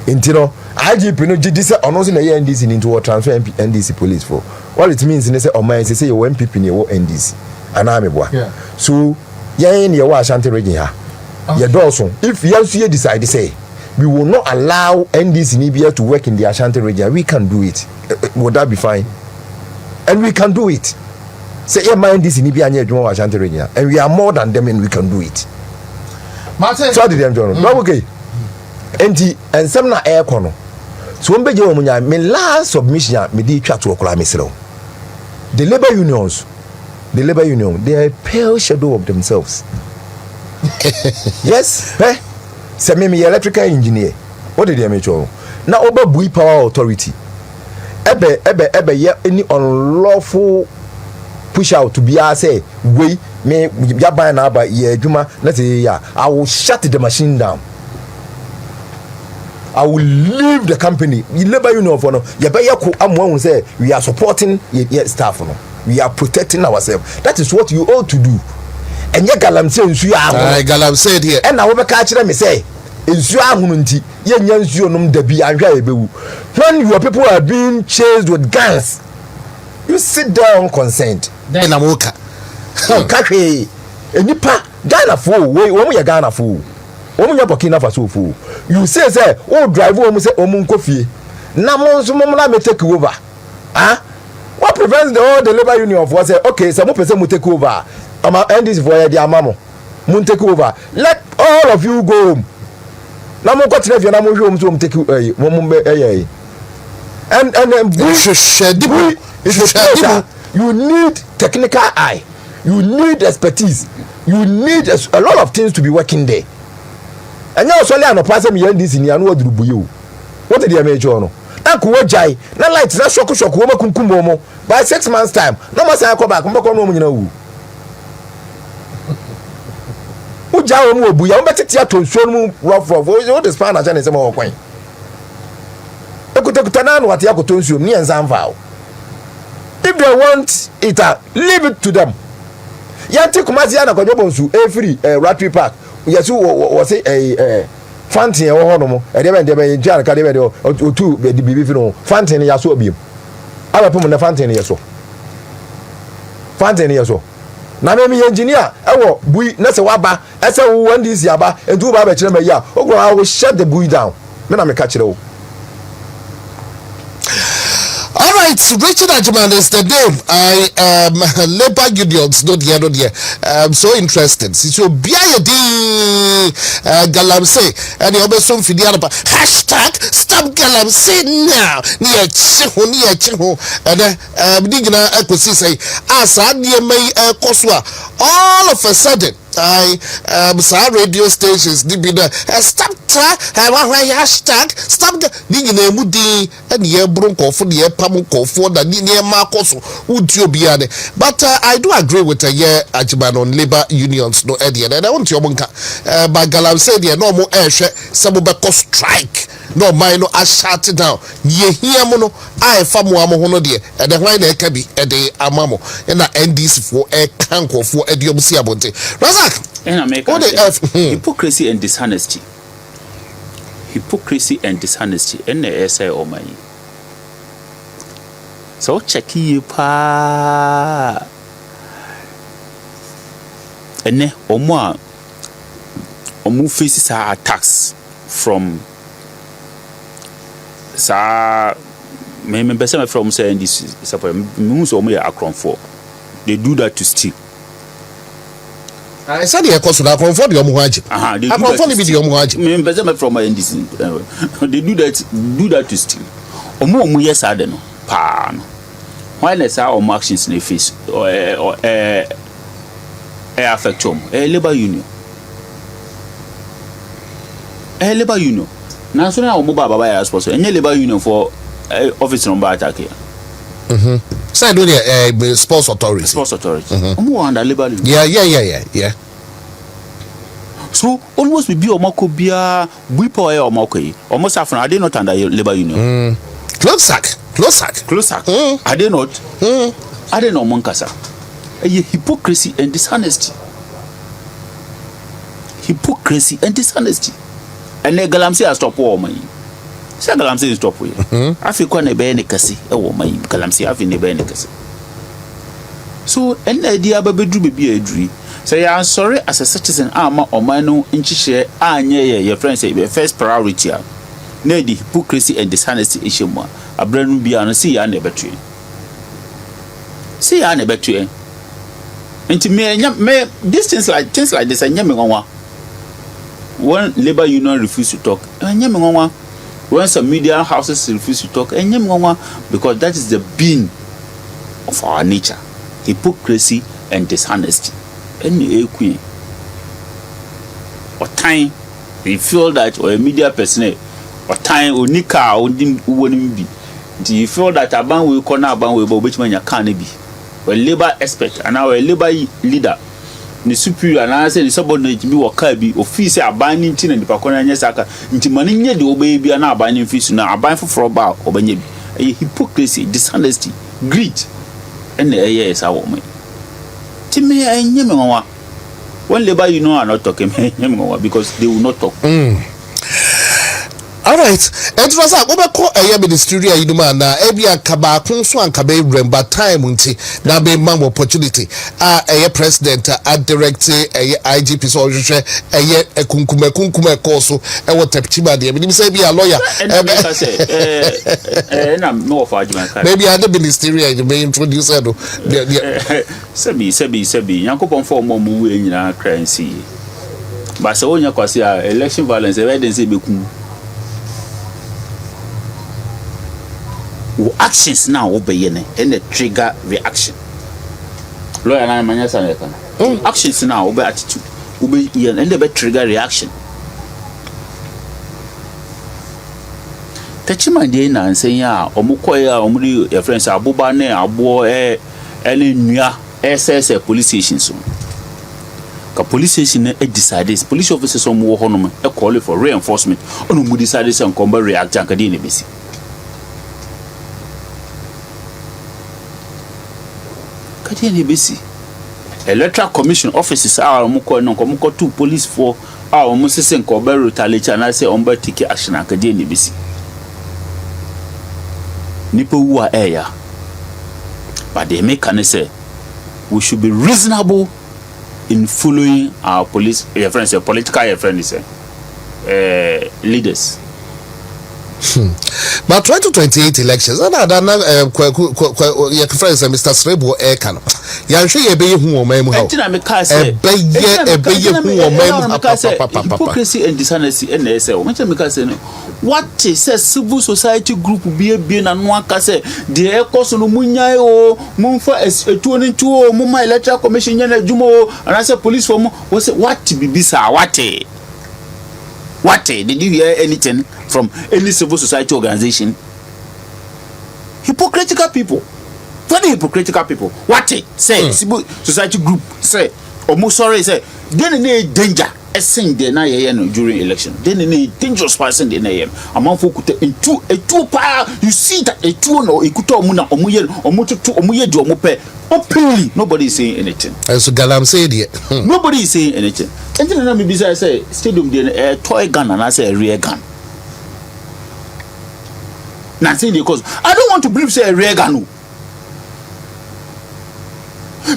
intino IGP no gidi say ono so na ye NDC ni into transfer NDC police for all it means ni say o man say you MPP ni wo NDC ana ameboa so ye ni ye wo Ashanti region ha ye also if you decide say we will not allow NDC Nibia to work in the Ashanti region, we can do it. Would that be fine? And we can do it. Say, yeah, my NDC Nibia near Ashanti region, and we are more than them, and we can do it. Martin. So did them, John. No, okay. And some na air corner. So when be my last submission, me di chat to okla meselo. The labor unions, they are a pale shadow of themselves. Yes, eh? Say me electrical engineer. What did they make you? Now over bui power authority. Ebe ye any unlawful push out to be say we me ya buy na ba ye adwuma let's say ya I will shut the machine down. I will leave the company. You labor union for no. You better ko amwa say we are supporting your staff no. We are protecting ourselves. That is what you ought to do. And ye galamse nsu ahụ galamse here and na wo be ka kire me say nsu ahụ nti ye nya nsu onum da bi ahwa ebewu when your people are being chased with guns you sit down consent then na moka ka hwe enipa Ghana fo wo mu ye Ghana fo wo mu nya Burkina Faso fo you say o drive wo mu say o mu nkofie na mo nso mo na me take over what prevents the labor union of say okay some person mu take over NDC for the amamo mun take over let all of you go home na mo ko tire fi na mo hwe so mo take and you need technical eye, you need expertise, you need a lot of things to be working there. And now so no pass me NDC ni anu odrubu ye o what did they make you no na ko jai na light na shock wo makunkum mo by 6 months time no mo say come back mo ko no mo nyina wu uja wo mu obu ya mbetete atonsuo mu rough o the span aja ne se mo kwan ekuta na no ate akotonsuo ni ensamfa if they want it leave it to them yanti kumasi ya na kwadobonsu free Ratri Park yesu wo say fountain wo ho no mo e de be jan ka de be otu be bibi fi no fountain ya so obiem ala pom na fountain yeso na me engineer ewo bui na se waba ese wo NDC aba entu ba kire me ya ogro I will shut the bui down me na me ka kire wo. All right, Richard Ajiman is the name. I labor unions not here. I'm so interested. So biya di galamse and the other some fidiana hashtag stop galamse now. Ni chiho and digna ekosi say asa die may koswa all of a sudden I radio stations stop hashtag stop digna mudi and ye bronco for the pamko for the near Marcos would you be at it. But I do agree with a year Ajiman on labor unions no idea and I want your bunker by Galam said yeah no more air some strike no mine no I shut it down ye hear mono I famu amo dear and the wine can be a day amamo and NDC for a canko for a diomsia bonte Razak and I make hypocrisy and dishonesty and the essay or my so check you pa and omu faces our attacks from sa me person from say this support moves or me akron for they do that to steal I said the course na confront the omuhaji. I confront the omuhaji. Me person from NDC. They do that to steal. Omu yes ade no. Pa no. Why let's say omu actions in the face or affect them. Labor union. Labor union. Now so now omu baba ya sponsor. Any labor union for office number attack here. So do the sports authority. Sports authority. Omu under labor union. Yeah. So almost be omako bia wipo e omako yi. Almost after are they not under labor union? Close sack. Are they not? Are they not monkasa? A hypocrisy and dishonesty. And the galamsi are stop war money. Say galamsi is stop with. I feel quite a benekasi, a woman, galamsi have in a benekasi. So, an idea baby do be a dream. Say, I'm sorry as a citizen, armor or mano in share, your friends say, your first priority. Nay, the hypocrisy and dishonesty issue more. A brand will be on a sea and a battery. See, I never to and to me, these things like this, and Yammy one labor union refuse to talk, and Yammy when some media houses refuse to talk, and Yammy because that is the being of our nature hypocrisy and dishonesty. Any queen or time we feel that or a media person or time or nika or wouldn't be. Do you feel that a ban will corner ban with which man you can't be? Or labor expert and our labor leader, the superior and I say the subordinate to be or Kirby or fees are binding tin and the Pacona Yasaka into money the baby and now binding fees now a bind for a bar or benny. A hypocrisy, dishonesty, greed, and the air is our woman. Timmy and Yamawa. One labor are not talking because they will not talk. All right. It was a ministerial na ebia kaba kunso ankabe remember time unti na be mam opportunity president a director IGP so hwehwe kunkume course e wo tepchiba de me say be a lawyer na no of argument maybe at the ministerial you may introduce do sebi yankopon for mo mu nyina crancy ba se wonya kwase election violence evidence be kun actions now obey and the trigger reaction. Lawyer and manyasa actions now obey attitude obey and the trigger reaction. Techima de na saying ya omukoya omuri your friends abuba ne abo any nua SS police station so. Ka police station decide police officers on wo honom e call for reinforcement on mu decide say nkomba react anka dey ne besi. Electoral Commission offices are muko two police for our musisi nkobe retaliate and I say omba take action akade ni bisi nipo wu aya but they make can say we should be reasonable in following our police friends political friends leaders. But 2028 elections, your friends Mr. Srebo Ekano. Yanshe ebe hu o memu ha. Hypocrisy and dishonesty and say what is a civil society group be na no aka say the cause no munyai o mumfa etuonintu o mumma electoral commission yana jumo and I say police for what be sir what did you hear anything from any civil society organization? Hypocritical people. Very hypocritical people. What say civil society group say almost sorry say then any danger essing the na during election. Then any dangerous person the na among folk into a two power you see that a two no ikuto omuna omuye omututu omuye di omupe openly nobody is saying anything. So Galam said it. Nobody is saying anything. And then me say stadium the toy gun and I say a rear gun. Nothing because I don't want to believe say a rear gun.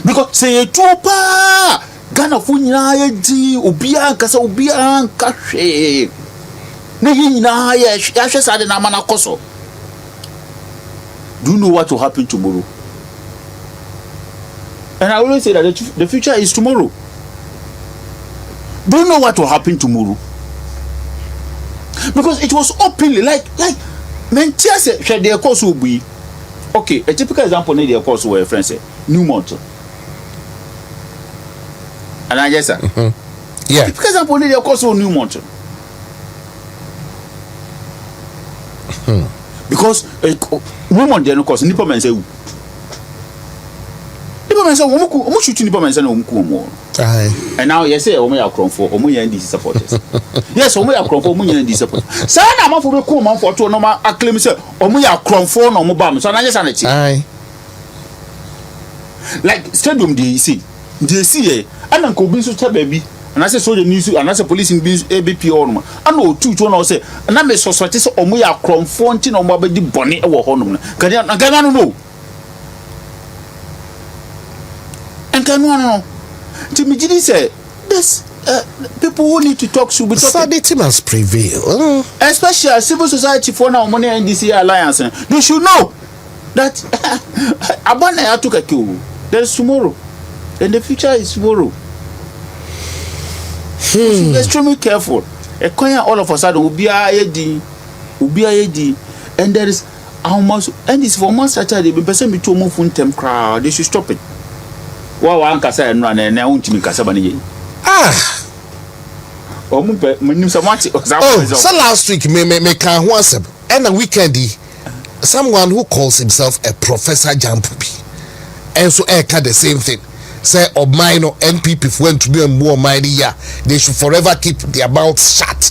Because say a tropa Ghana funya yedi obia kasa obia nkahwe. Na yina ya hwe sade na mana koso. Do you know what will happen tomorrow? And I always say that the future is tomorrow. don't know what will happen tomorrow. Because it was openly like men say share their course will be okay. A typical example need their course where friends say Newmont. And I just say yeah. Typical example need their course will Newmont. Because woman dey no course nipa men say omo shoot nipa men say na omo ku omo. And now you say omo ya kronfo omo ya NDC supporters. Yes, omo ya kronfo omo ya NDC supporters. Say na amafo be ku man for to no ma acclaim say omo ya kronfo na omo ba me so na just na chi. Like stadium dey see eh and nko bi so cha baby and I say soldier news and I say police in ABP on ma and o tutu na o say na me suspect say omo ya kronfo nti na omo abedi bone e wo honom na kan na Ghana no. And can one Timmy say this people who need to talk should be talking. Sanity must prevail. Especially civil society for now money NDC alliance. They should know that Abana took a kill. There's tomorrow. And the future is tomorrow. We should be extremely careful. A coin all of a sudden will be a and there is almost and it's for months that they be person to move from them crowd. They should stop it. One kasa and run and now to kasa bani. Oh, so last week me can once and a weekend someone who calls himself a Professor Jampupi and so echo the same thing. Say or mine or NPP went to be a more mighty they should forever keep their mouths shut.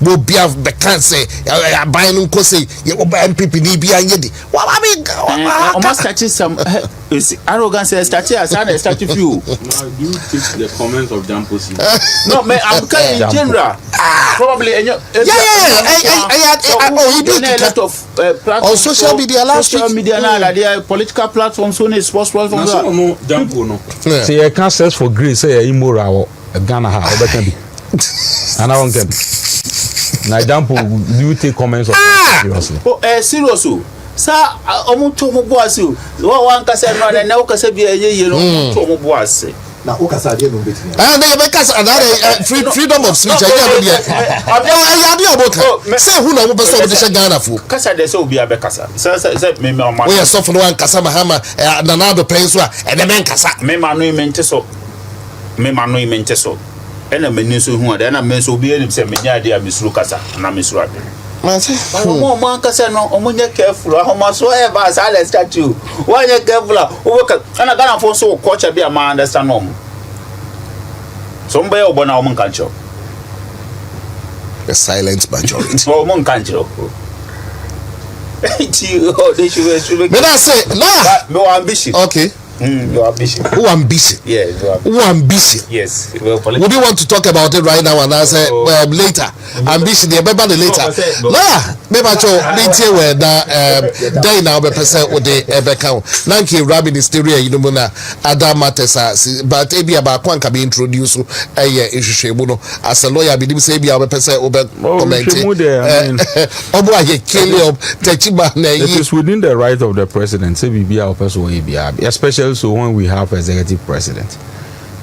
Will be of the cancer buying say you NPP need be yedi. Well, I mean almost touching some arrogance statue as a statue few. Now do you take the comments of Jampusi? No, man, I'm kind in general. Probably he did a lot of on social media last week. Social media now there political platforms so sports platforms. No Jampu no. Say I can't search for grace say immoral Ghana ha obeka bi. And I won't get. Now Jampu do you take comments of seriously? Oh seriously. Sa omo to mo boase o wan kasa no na o kasa bi eye no to mo boase na o kasa de no betimi and they make us freedom of speech again say who na mo person dey share Ghana fo kasa dey say obi abe kasa say me ma we are so for one kasa Mahama na na do pen so e dey men kasa me ma no mente so ena me ni so hu ade na me so obi enim say me nya de abisuru kasa na me suru ade Omo man kasa no omo nye careful ahoma so e ba sa le statue wo nye careful o ka na Ghana fo so culture bi am understand no so mbe o bona omo kan cho the silent majority o omo kan cho they should me na say la me ambition okay your ambition. Who ambition? Yeah, who ambition? Yes. Would you want to talk about it right now and I say later? Ambition, yeah, maybe later. Nah, maybe I show later where day now be person with the account. Nanki Rabbi Ministerial, you know, other matters but maybe about one can be introduced issue as a lawyer. Be say be our person over commenting. It is within the right of the president. Say be our person especially. So when we have executive president,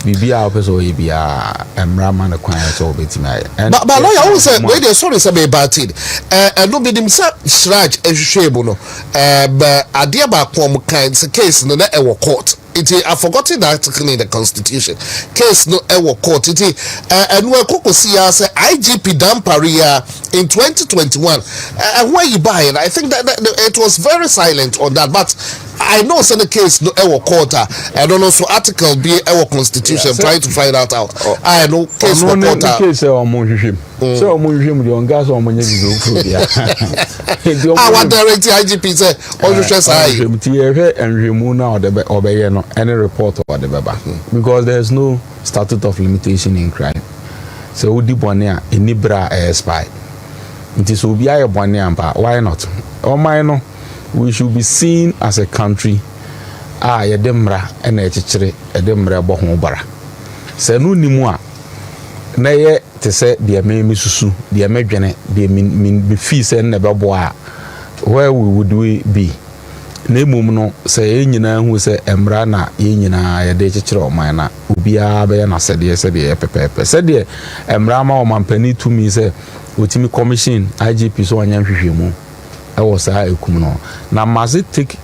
we our person will be Raman acquired so bit but lawyer always say wait there sorry say about it no be them say shraj ehwehwe no but adia ba kom kind case no na e court. I forgotten that article in the constitution. Case no ever court. And we see as IGP Damparia in 2021. And where you buy it, I think that it was very silent on that. But I know some the case no ever court. I don't know so article be our constitution trying to find out out. I know case no court. Case so gas on our direct IGP say and remove now the obey no any report or the baba because there's no statute of limitation in crime. So we did one year in Nibra spy. It is be a 1 year, why not? Or minor, we should be seen as a country. A demra and a chichere a demra bohobara. Se no nimwa na ye te say the me susu the medwene the min be fees and never boa where would we be? na emum no sɛ nyinaa hu sɛ emra na nyinaa yɛde kyekyere ɔman na obiara bɛyɛ na sɛdeɛ pɛpɛɛpɛ sɛdeɛ emra ma ɔmampani tumi sɛ otimi commission IGP so anya hwehwɛmu ɛwɔ saa ekum no na must it take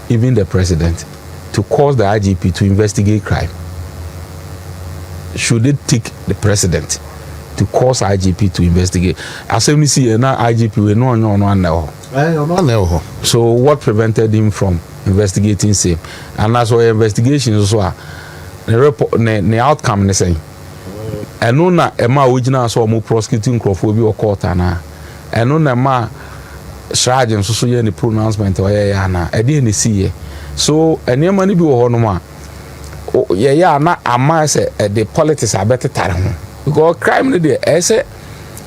even the president to cause the IGP to investigate crime? Should it take the president to cause IGP to investigate? Assembly see na IGP we no no. So what prevented him from investigating same? And as our investigation also the report the outcome ne say. Eno na ema original so mo prosecuting crofo bi o court ana. Eno na ma charge so ye ni pronouncement o ye ya na. E dey ne see. So enema ni bi wo ho no ma ye ya na ama say the politics abetare ho. Because crime no dey say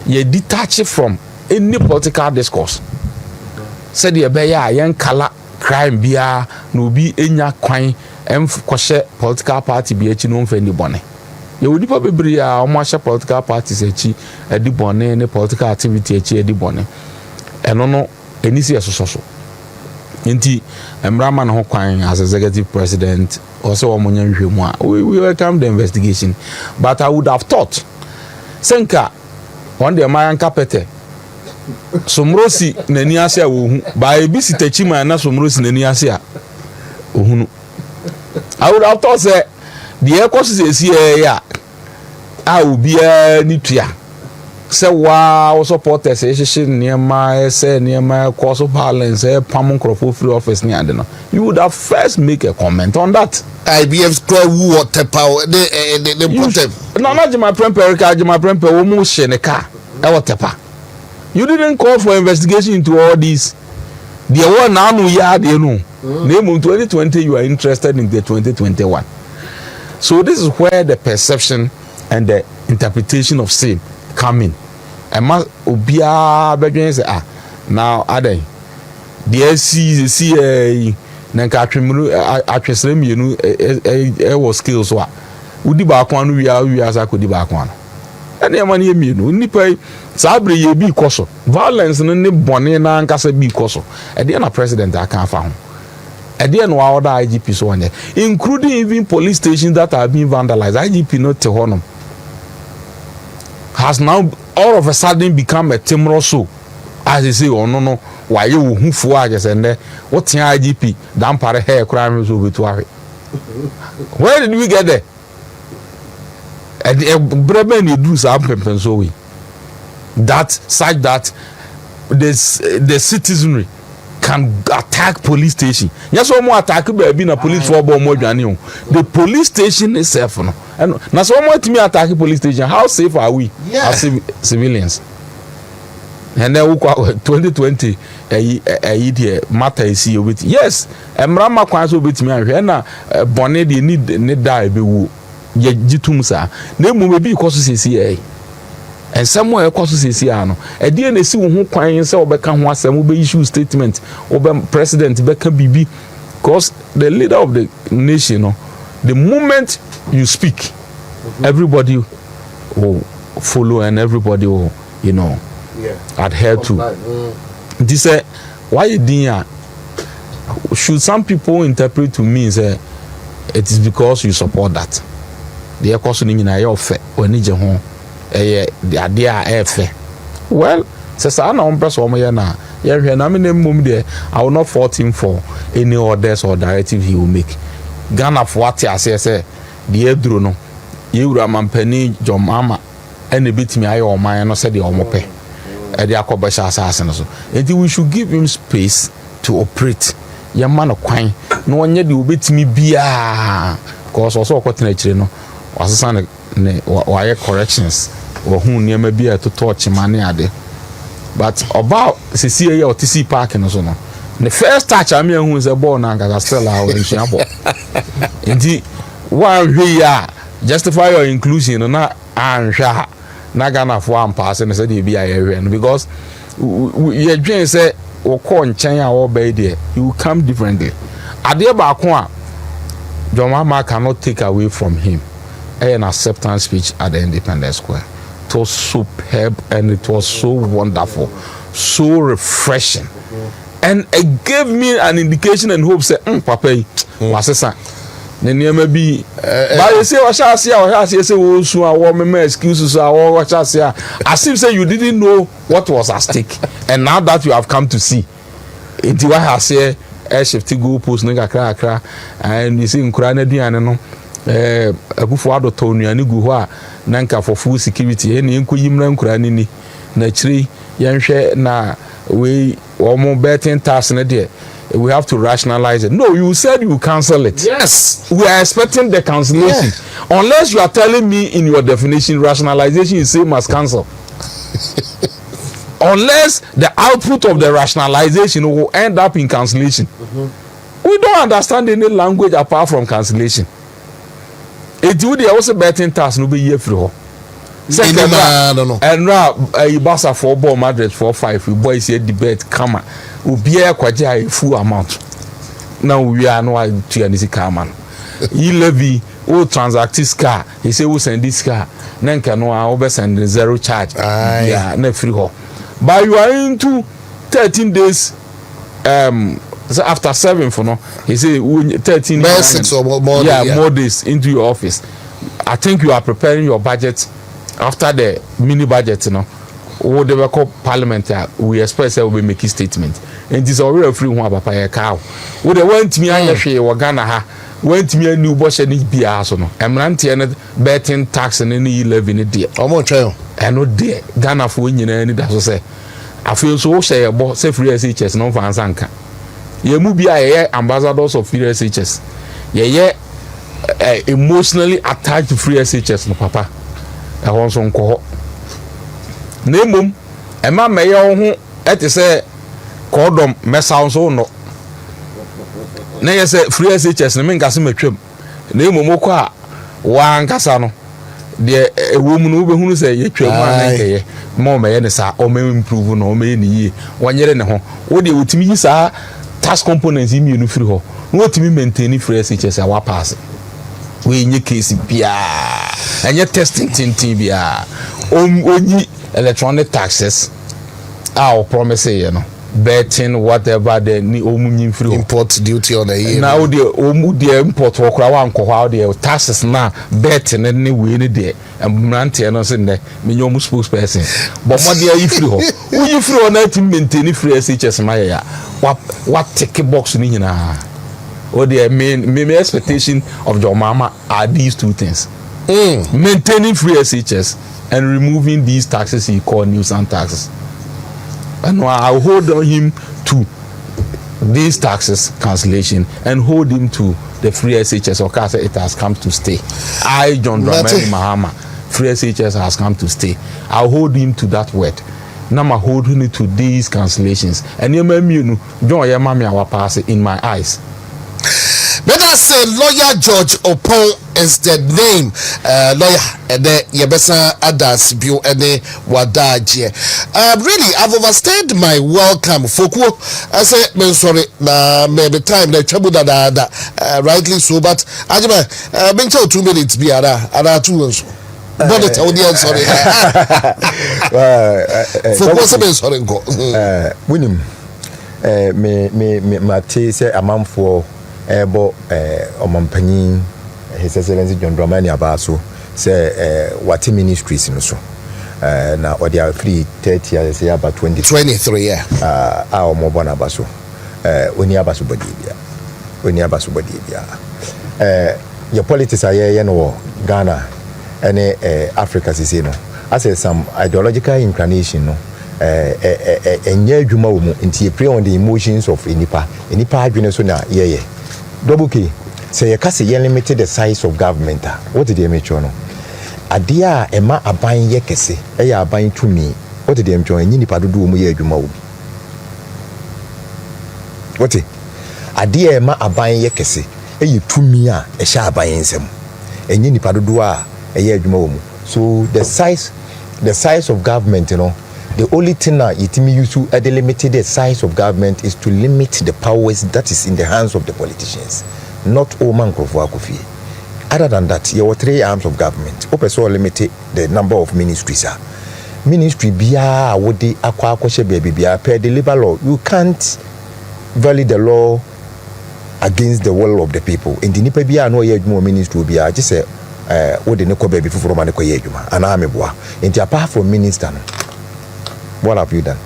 ye detach from any political discourse. Said ye be ya yen kala crime bia na obi enya kwan em kwhye political party bi achi no mfa ni bone. Ye wodi pa bebre a omo ahye political parties achi edi bone ne political activity achi edi bone. Eno no enisi esoso. Nti emrama no ho kwan as executive president also omonya nhwemu a we welcome the investigation, but I would have thought senka on the Mayan Capete Somrosi nani ase a wohu ba ebi sitachima na Somrosi nani ase a ohunu. I would have thought say the ecosis esi ya a obia ni tua say wa supporters ehye niema say niema cause violence pam nkrofo free office ni ade no, you would have first make a comment on that. IBF square water power the problem. No, not my premper wo mu hye ne car e water pa. You didn't call for investigation into all these. The one now no ya de no. Name 2020 you are interested in the 2021. So this is where the perception and the interpretation of sin come in. And must obia bedwen say now adai the see na ka twemru atwesere mienu was skills wa udi ba akwan no wi asa kodi ba akwan no ene e mane mienu nipa sabre ye bi koso violence no ne bone na nkasa bi koso e de na president aka afa ho e de no wa order IGP so one, including even police stations that are being vandalized. IGP not te honum has now all of a sudden become a timro so as they say no why you who for just and what IGP dan pare hair crime so be to where did we get there? And Bremen you do something so we that such that the citizenry can attack police station. Yes, one more attack be na police for more than the police station itself no. And now so more to me attack police station. How safe are we as civilians? And then 2020 matter is here with yes, Mrama kwanso with me and na bonnet they need die be wo ye jitum sa na mu be because say and somewhere cause say no e dey na si wo ho kwan say obeka ho asem wo be issue statement obe president beka bibi because the leader of the nation no, the moment you speak everybody will follow and everybody will adhere to. This why you didn't should some people interpret to me say it is because you support that the cause ni na your fe oni je ho the idea fair. Well say sa na on person mo na ye hwe na me na mum there I will not fault him for any orders or directive he will make. Ghana for what say the edro no ye wura mampani Mahama ene bitimi aye o man no say the omope e de akobasha asase no so enti we should give him space to operate ye man kwan no onye de obetimi bia cause also okotena kire no wasesa ne waye corrections wo hu niam bia to touch mane ade but about sisi ye otisi park no so no the first touch am hu say ball na ngaka stella o nsia ball enti one hwe ya justify your inclusion na anhwa na Ghana for am pass and say dey be aye because you dream say o call nchen a o be there you come differently ade ba ko a Mahama cannot take away from him an acceptance speech at the Independence Square. It was superb and it was so wonderful, so refreshing. And it gave me an indication and hope say, papa, wasesa. Ne nneɛma bi but you say ɔhyɛ say wo su a wo me excuses a wo ɔhyɛ as if say you didn't know what was at stake and now that you have come to see nti wa ha say shift go post ne kakra and you see nkura na duane no akufo adoto nuane gu ho a na nka for full security e ne nkoyim na nkura ni na chiri yenhwɛ na we omo betting tax ne de. We have to rationalize it. No, you said you cancel it. Yes. We are expecting the cancellation. Yeah. Unless you are telling me in your definition, rationalization is same as cancel. Unless the output of the rationalization will end up in cancellation. We don't understand any language apart from cancellation. It would also betting task no be here for. Second, and now you pass a 4 ball Madrid 4-5. We boys here debate come. We be a full amount. Now we are no to any car. He levy all transact this car. He say we send this car. Then can no over send zero charge. Yeah, no free ho. But you are into 13 days. So after 7 for no. He say 13 days. 6 or more. Yeah, more days into your office. I think you are preparing your budget. After the mini budget, you know, what they call parliament, we expect that we make a statement. And this is already free one papa a cow. What they want me, I share or Ghana ha, went me a new bush and it be aso no. I'm not betting tax and any 11 a day. I'm trail. And no dear Ghana for winning any that's say. I feel so say about say free SHS no for Ansanka. Ye mubi a ambassadors of free SHS. Ye emotionally attached to free SHS no papa. I want some cohort. Nemum, a man may own at say, cordom, mess sounds or no. Nay, say, free SHS, the men Casimir trim. Nemumoka, one Casano. The woman who say, you trim more may any sa or may improve no may any 1 year and a half. What do you to me, sir? Task components in you free ho. What to me maintain free SHS our pass. We in your case, and you're testing TBR. Only electronic taxes. Our promise, you know, betting whatever the new free import duty on the year. Now the import work around how the taxes now betting any way in the day and maintenance in the minimum spokesperson. But what dear if you free on that to maintain free SHS Maya? What take a box in or the main expectation of your mama are these two things. Maintaining free SHS and removing these taxes he call nuisance taxes. And I will hold on him to these taxes cancellation and hold him to the free SHS or case it has come to stay. I, John Dramani Mahama, free SHS has come to stay. I'll hold him to that word. Now I'm holding it to these cancellations. And you may know, John Yamami our pass in my eyes. Let us say lawyer George Opon is the name lawyer and the Yabesa Adas Bio and the Wadaje. Really, I've overstayed my welcome. Foku, I say, I'm sorry, maybe time the trouble that rightly so, but Ajima, been told 2 minutes be ada 2 and so. But the audience, sorry. Foku, sorry, go. Winning. Me, Mate say a month for. Ebo Omampanyin His Excellency John Dramani Abaso say what ministries no so na or they are free 30 years say about 23 yeah our mobile abaso oni abaso body bia your politics are here no Ghana and Africa say no as some ideological inclination no enye adwuma wo mu nti e prey on the emotions of enipa adwene so na ye double K say you can say limited the size of government. What did they make sure no? Adia ema aban ye kese eya aban to me. What did they make sure nipa dodo mu ye adwuma wo? What adia ema aban ye kese eyi to me a e sha aban ensem. Enyi nipa dodo a eye adwuma wo mu. So the size of government, you know, the only thing that it use to limited the size of government is to limit the powers that is in the hands of the politicians, not all man kofi. Other than that, there were 3 arms of government. Also limited the number of ministries. Ministry biya wodi akwa akoshe baby biya per the labor law. You can't violate the law against the will of the people. In the nipa biya no ye adwuma ministry biya je say wo de ne ko ba bi fufuro ma ne ko ye adwuma ana ameboa. Enti apart from minister no, what have you done?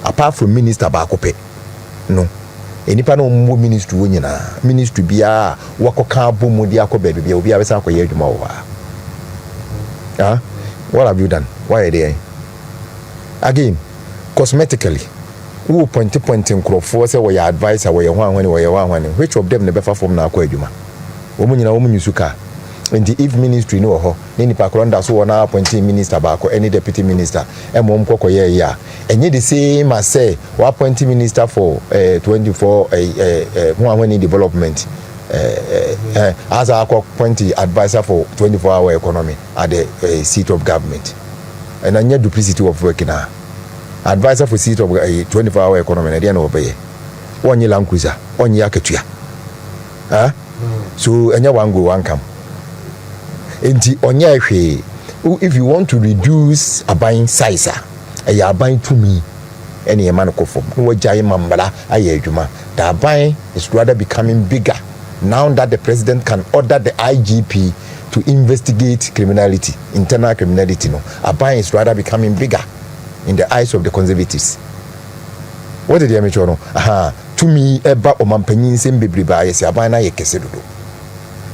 Apart from minister ba ko pe no, enipa no mo ministry wo nyina ministry biya wakoka bomu dia ko ba bia obi abesa ko ye adwuma wo ha. What have you done? Why are they again cosmetically who pointing crop say we advisor we one which of them never perform na akwa adwuma omu nyina omu nyusuka. And if ministry no ho ni nipa kronda so na appointing minister ba ko any deputy minister emom kokoye ya enye the same as say we appointing minister for 24 one development as a appointing advisor for 24-hour economy at the seat of government and anya duplicity of work na advisor for seat of 24-hour economy na dey na obeye onye lankuza onye aketua so anya one go one come. Enti onye hwe if you want to reduce a buying size a buying to me any a man ko form no jai mambala aye adwuma the buying is rather becoming bigger now that the president can order the IGP to investigate criminality, internal criminality. No, a buying is rather becoming bigger in the eyes of the conservatives. What did they mention? To me, eba omampanyin sem bebre ba yesi a buying na ye kese dodo.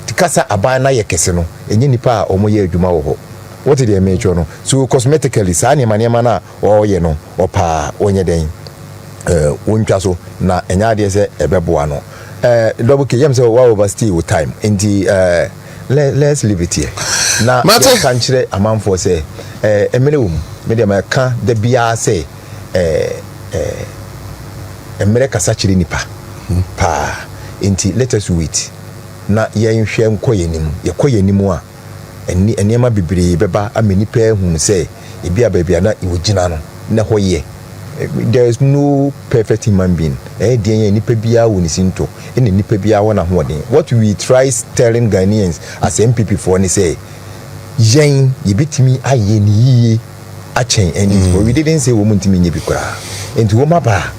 Tikasa a buying na ye kese no, enye nipa omoye adwuma wo ho. What did they mention? So cosmetically, sa niema na ye no, opa onye den wontwa so na enya de se ebeboa no. Double K, say wow overstay with time. In the let's leave it here. Now, can chire a man for say a minimum, medium can the BR say America Sachiri nipa pa inti let us wait. Na ye nhwem koyenim ye koyenimu a eniema bibiri beba amenipa hu say e bia bia na iwogina no na hoye. There is no perfect human being. Nipa bia wo nisinto. Ene nipa bia wona hoden. What we try telling Ghanaians as MPP for ni say yen yebitimi aye ni yie achen eni. We didn't say wo muntimi nye bikura. Enti wo maba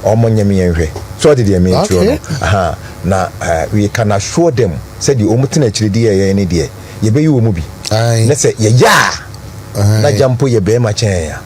omo nyame yenhwe. So did they mean to na we can assure them say the omutina chiridi ye ni de. Yebe yi wo mu bi. Na say ye ya. Na jampo ye be ma chen ya.